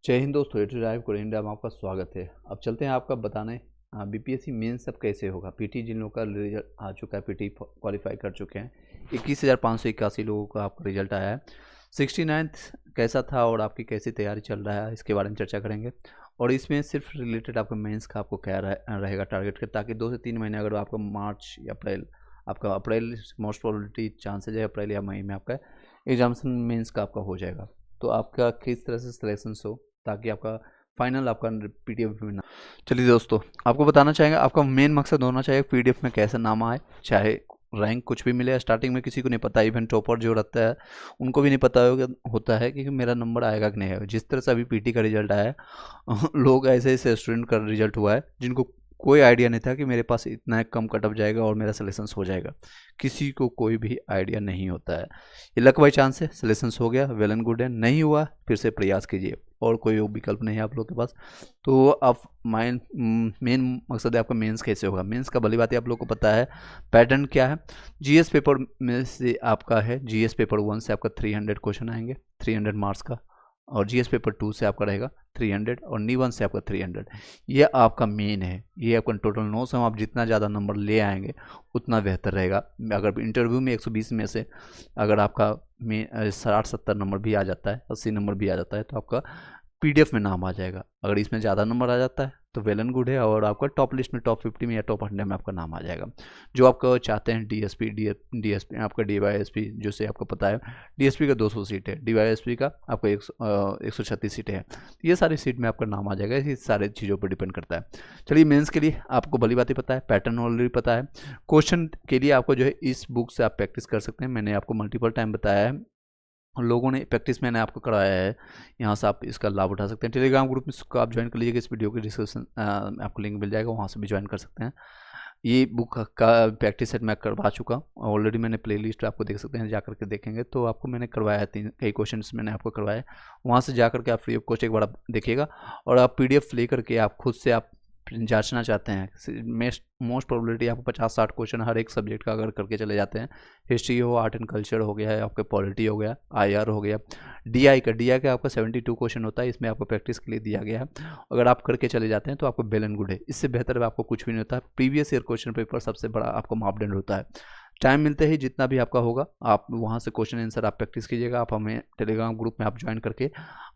जय हिंद दोस्तों, एटू drive Korean India में आपका स्वागत है। अब चलते हैं आपका बताने बीपीएससी मेंस अब कैसे होगा। पीटी जिन लोगों का रिजल्ट आ चुका है, पीटी क्वालिफाई कर चुके हैं, 21,581 लोगों का आपका रिजल्ट आया है। 69th कैसा था और आपकी कैसी तैयारी चल रहा है, इसके बारे में चर्चा करेंगे। और इसमें सिर्फ रिलेटेड आपका मेंस का आपको क्या रहेगा टारगेट के, ताकि 2 से 3 महीने अगर आपका मार्च या अप्रैल, आपका अप्रैल मोस्ट प्रोबेबिलिटी चांसेज है अप्रैल या मई में आपका एग्जामिनेशन मेंस का आपका हो जाएगा, तो आपका किस तरह से सिलेक्शन हो ताकि आपका फाइनल आपका पीडीएफ में ना। चलिए दोस्तों, आपको बताना चाहेंगे आपका मेन मकसद होना चाहिए पीडीएफ में कैसा नाम आए, चाहे रैंक कुछ भी मिले। स्टार्टिंग में किसी को नहीं पता, इवन टॉपर जो रहता है उनको भी नहीं पता होता है कि मेरा नंबर आएगा कि नहीं आएगा। जिस तरह से अभी पीटी का रिजल्ट आया है लोग ऐसे ऐसे स्टूडेंट का रिजल्ट हुआ है जिनको कोई आइडिया नहीं था कि मेरे पास इतना कम कट ऑफ जाएगा और मेरा सिलेक्शन हो जाएगा। किसी को कोई भी आइडिया नहीं होता है। ये लक बाई चांस है, सिलेक्शन हो गया, वेल एंड गुड है। नहीं हुआ फिर से प्रयास कीजिए, और कोई विकल्प नहीं है आप लोग के पास। तो आप मेन मकसद है आपका मेंस कैसे होगा। मेंस का भली बात है आप लोग को पता है पैटर्न क्या है। जीएस पेपर में से आपका है, जीएस पेपर 1 से आपका 300 क्वेश्चन आएंगे, 300 मार्क्स का। और जीएस पेपर 2 से आपका रहेगा 300 और नी1 से आपका 300। ये आपका मेन है, ये आपका टोटल 9 से आप जितना ज़्यादा नंबर ले आएंगे उतना बेहतर रहेगा। अगर इंटरव्यू में 120 में से अगर आपका 60-70 नंबर भी आ जाता है, 80 नंबर भी आ जाता है, तो आपका पीडीएफ में नाम आ जाएगा। अगर इसमें ज़्यादा नंबर आ जाता है तो वेल एंड गुड है, और आपका टॉप लिस्ट में टॉप 50 में या टॉप 100 में आपका नाम आ जाएगा। जो आपका चाहते हैं डीएसपी डीएसपी आपका डीवाईएसपी, जो से आपको पता है डीएसपी का 200 सीट है, डीवाईएसपी का आपका 136 सीटें हैं। ये सारी सीट में आपका नाम आ जाएगा। इसी सारे चीज़ों पर डिपेंड करता है। चलिए, मेंस के लिए आपको भली बात ही पता है, पैटर्न ऑलरेडी पता है। क्वेश्चन के लिए आपको जो है इस बुक से आप प्रैक्टिस कर सकते हैं। मैंने आपको मल्टीपल टाइम बताया है, लोगों ने प्रैक्टिस मैंने आपको करवाया है। यहाँ से आप इसका लाभ उठा सकते हैं। टेलीग्राम ग्रुप में इसको आप ज्वाइन कर लीजिएगा, इस वीडियो के डिस्क्रिप्शन आपको लिंक मिल जाएगा, वहाँ से भी ज्वाइन कर सकते हैं। ये बुक का प्रैक्टिस सेट मैं करवा चुका हूँ ऑलरेडी। मैंने प्लेलिस्ट आपको देख सकते हैं, जा करके देखेंगे तो आपको मैंने करवाया है। कई क्वेश्चंस मैंने आपको करवाए, वहाँ से जा करके आप फ्री ऑफ कॉस्ट एक बार आप देखिएगा। और आप पीडीएफ ले करके आप खुद से आप जांचना चाहते हैं, मोस्ट प्रोबेबिलिटी आपको 50-60 क्वेश्चन हर एक सब्जेक्ट का अगर करके चले जाते हैं, हिस्ट्री हो, आर्ट एंड कल्चर हो गया है, आपका पॉलिटी हो गया, आईआर हो गया, डीआई का आपका 72 क्वेश्चन होता है, इसमें आपको प्रैक्टिस के लिए दिया गया है। अगर आप करके चले जाते हैं तो आपको वेल एंड गुड है। इससे बेहतर आपको कुछ भी नहीं होता है। प्रीवियस ईयर क्वेश्चन पेपर सबसे बड़ा आपको मापदंड होता है। टाइम मिलते ही जितना भी आपका होगा आप वहाँ से क्वेश्चन आंसर आप प्रैक्टिस कीजिएगा। आप हमें टेलीग्राम ग्रुप में आप ज्वाइन करके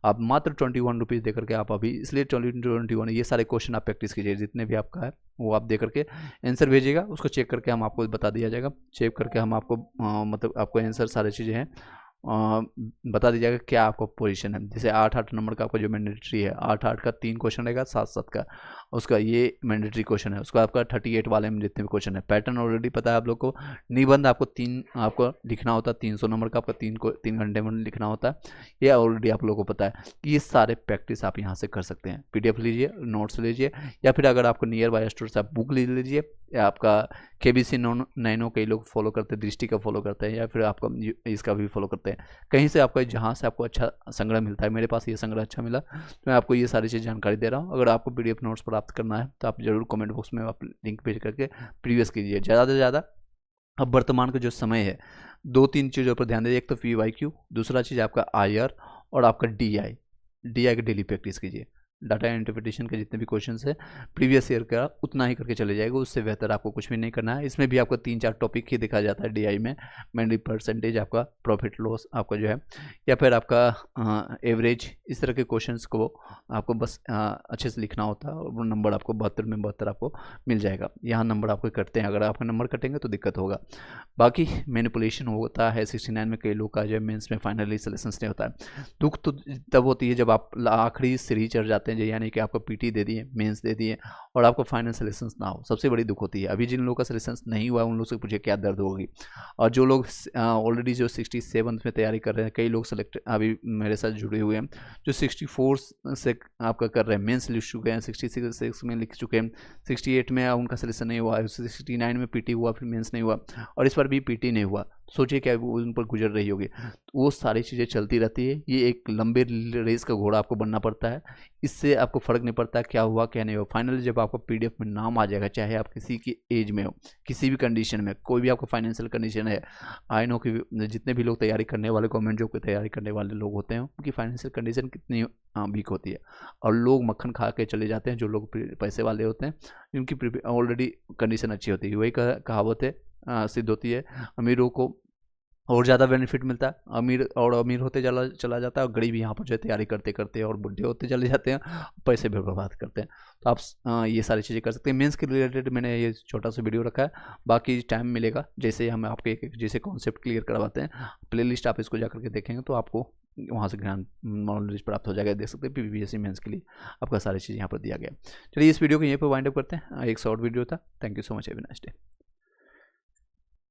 आप मात्र 21 रुपीज़ दे करके आप अभी, इसलिए 21 ये सारे क्वेश्चन आप प्रैक्टिस कीजिए, जितने भी आपका है वो आप दे करके आंसर भेजिएगा। उसको चेक करके हम आपको बता दिया जाएगा। चेक करके हम आपको मतलब आपको आंसर सारी चीज़ें हैं बता दीजिएगा क्या आपका पोजीशन है। जैसे 8-8 नंबर का आपका जो मैंडेटरी है, 8-8 का 3 क्वेश्चन रहेगा, 7-7 का उसका ये मैंडेटरी क्वेश्चन है। उसका आपका 38 वाले में जितने भी क्वेश्चन है, पैटर्न ऑलरेडी पता है आप लोग को। निबंध आपको 3 आपको लिखना होता है, 300 नंबर का आपका 3 घंटे में लिखना होता है। ये ऑलरेडी आप लोगों को पता है कि ये सारे प्रैक्टिस आप यहाँ से कर सकते हैं। पीडीएफ लीजिए, नोट्स लीजिए, या फिर अगर आपको नियर बाय स्टोर से आप बुक ले लीजिए, या आपका केबीसी नैनो कई लोग फॉलो करते हैं, दृष्टि का फॉलो करते हैं, या फिर आपका इसका भी फॉलो करते हैं। कहीं से आपका जहाँ से आपको अच्छा संग्रह मिलता है, मेरे पास ये संग्रह अच्छा मिला तो मैं आपको ये सारी चीज़ जानकारी दे रहा हूँ। अगर आपको पीडीएफ नोट्स प्राप्त करना है तो आप जरूर कमेंट बॉक्स में आप लिंक भेज करके प्रीवियस कीजिए। ज़्यादा से ज़्यादा अब वर्तमान का जो समय है, 2-3 चीज़ों पर ध्यान दीजिए। एक तो पीवाईक्यू, दूसरा चीज़ आपका आईआर और आपका डीआई का डेली प्रैक्टिस कीजिए। डाटा इंटरप्रिटेशन के जितने भी क्वेश्चंस है प्रीवियस ईयर का उतना ही करके चले जाएगा, उससे बेहतर आपको कुछ भी नहीं करना है। इसमें भी आपको 3-4 टॉपिक ही दिखा जाता है डीआई में। मेनली परसेंटेज, आपका प्रॉफिट लॉस आपका जो है, या फिर आपका एवरेज, इस तरह के क्वेश्चंस को आपको बस अच्छे से लिखना होता है और वो नंबर आपको 72 में 72 आपको मिल जाएगा। यहाँ नंबर आपको कटते हैं, अगर आपका नंबर कटेंगे तो दिक्कत होगा। बाकी मैनिपुलेशन होता है 69 में, कई लोग का जो है मेंस में फाइनली सिलेक्शन नहीं होता है। दुख तो तब होती है जब आप आखिरी सीढ़ी चढ़ जाते हैं, यानी कि आपको पीटी दे दिए, मेंस दे दिए और आपको फाइनल सिलेक्शन ना हो, सबसे बड़ी दुख होती है। अभी जिन लोगों का सिलेक्शन नहीं हुआ उन लोग से पूछिए क्या दर्द होगी। और जो लोग ऑलरेडी जो 67 में तैयारी कर रहे हैं, कई लोग सेलेक्ट अभी मेरे साथ जुड़े हुए हैं जो 64 से आपका कर रहे हैं, मेंस लिख चुके हैं, 66 में लिख चुके हैं, 68 में उनका सिलेक्शन नहीं हुआ, 69 में पीटी हुआ, फिर मेंस नहीं हुआ, और इस बार भी पीटी नहीं हुआ। सोचिए क्या वो उन पर गुजर रही होगी। तो वो सारी चीज़ें चलती रहती है। ये एक लंबे रेस का घोड़ा आपको बनना पड़ता है। इससे आपको फ़र्क नहीं पड़ता क्या हुआ क्या नहीं हुआ। फाइनली जब आपका पीडीएफ में नाम आ जाएगा, चाहे आप किसी की एज में हो, किसी भी कंडीशन में, कोई भी आपका फाइनेंशियल कंडीशन है। आई नो कि जितने भी लोग तैयारी करने वाले, गवर्नमेंट जॉब की तैयारी करने वाले लोग होते हैं, उनकी फाइनेंशियल कंडीशन कितनी वीक होती है। और लोग मक्खन खा के चले जाते हैं जो लोग पैसे वाले होते हैं, जिनकी ऑलरेडी कंडीशन अच्छी होती है। वही कहावत है, सिद्ध होती है, अमीरों को और ज़्यादा बेनिफिट मिलता है, अमीर होते चला जाता है, और गरीब यहाँ पर जो है तैयारी करते करते और बुढ़े होते चले जाते हैं, पैसे भी बर्बाद करते हैं। तो आप ये सारी चीज़ें कर सकते हैं। मेंस के रिलेटेड मैंने ये छोटा सा वीडियो रखा है। बाकी टाइम मिलेगा जैसे हम आपके एक जैसे कॉन्सेप्ट क्लियर करवाते हैं, प्लेलिस्ट आप इसको जाकर के देखेंगे तो आपको वहाँ से ज्ञान नॉलेज प्राप्त हो जाएगा। देख सकते हैं पीपीएससी मेंस के लिए आपका सारी चीज़ यहाँ पर दिया गया। चलिए इस वीडियो को यहीं पर वाइंड अप करते हैं। एक शॉर्ट वीडियो था। Thank you so much. Have a nice day.